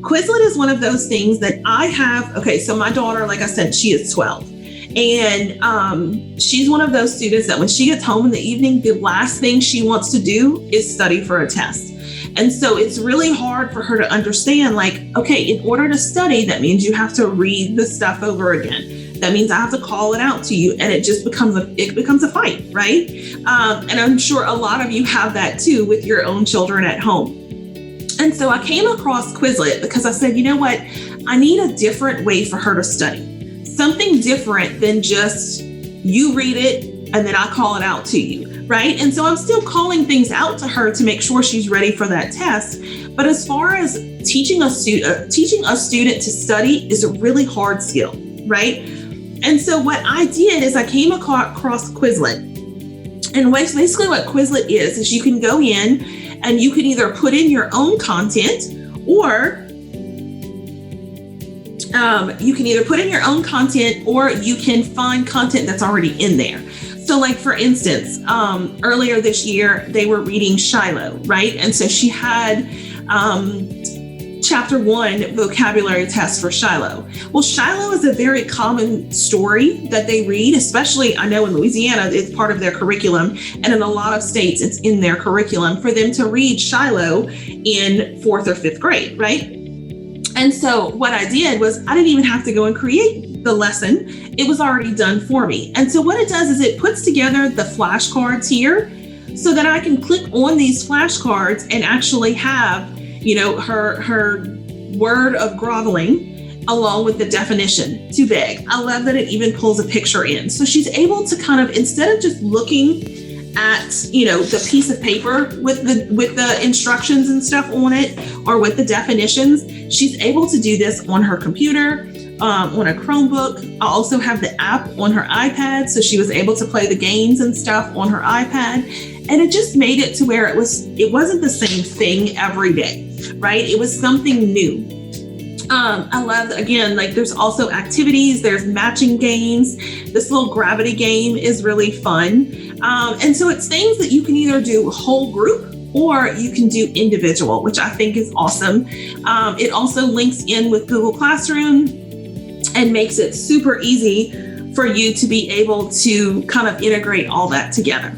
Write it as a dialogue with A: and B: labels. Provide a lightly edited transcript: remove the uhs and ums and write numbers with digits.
A: Quizlet is one of those things that I have. Okay, so my daughter, like I said, she is 12. And she's one of those students that when she gets home in the evening, the last thing she wants to do is study for a test. And so it's really hard for her to understand, like, okay, in order to study, that means you have to read the stuff over again. That means I have to call it out to you, and it just becomes a fight, right? And I'm sure a lot of you have that too with your own children at home. And so I came across Quizlet because I said, you know what? I need a different way for her to study. Something different than just you read it and then I call it out to you, right? And so I'm still calling things out to her to make sure she's ready for that test. But as far as teaching a student to study is a really hard skill, right? And so what I did is I came across Quizlet. And basically what Quizlet is you can go in and you can either put in your own content or you can find content that's already in there. So like, for instance, earlier this year, they were reading Shiloh, right? And so she had chapter 1 vocabulary test for Shiloh. Well, Shiloh is a very common story that they read, especially I know in Louisiana, it's part of their curriculum. And in a lot of states, it's in their curriculum for them to read Shiloh in 4th or 5th grade, right? And so what I did was I didn't even have to go and create the lesson. It was already done for me. And so what it does is it puts together the flashcards here so that I can click on these flashcards and actually have, you know, her word of groveling along with the definition, to beg. I love that it even pulls a picture in. So she's able to kind of, instead of just looking at, you know, the piece of paper with the instructions and stuff on it or with the definitions, she's able to do this on her computer, on a Chromebook. I also have the app on her iPad, so she was able to play the games and stuff on her iPad. And it just made it to where it wasn't the same thing every day, right? It was something new. I love, again, like there's also activities, there's matching games. This little gravity game is really fun. And so it's things that you can either do whole group or you can do individual, which I think is awesome. It also links in with Google Classroom and makes it super easy for you to be able to kind of integrate all that together.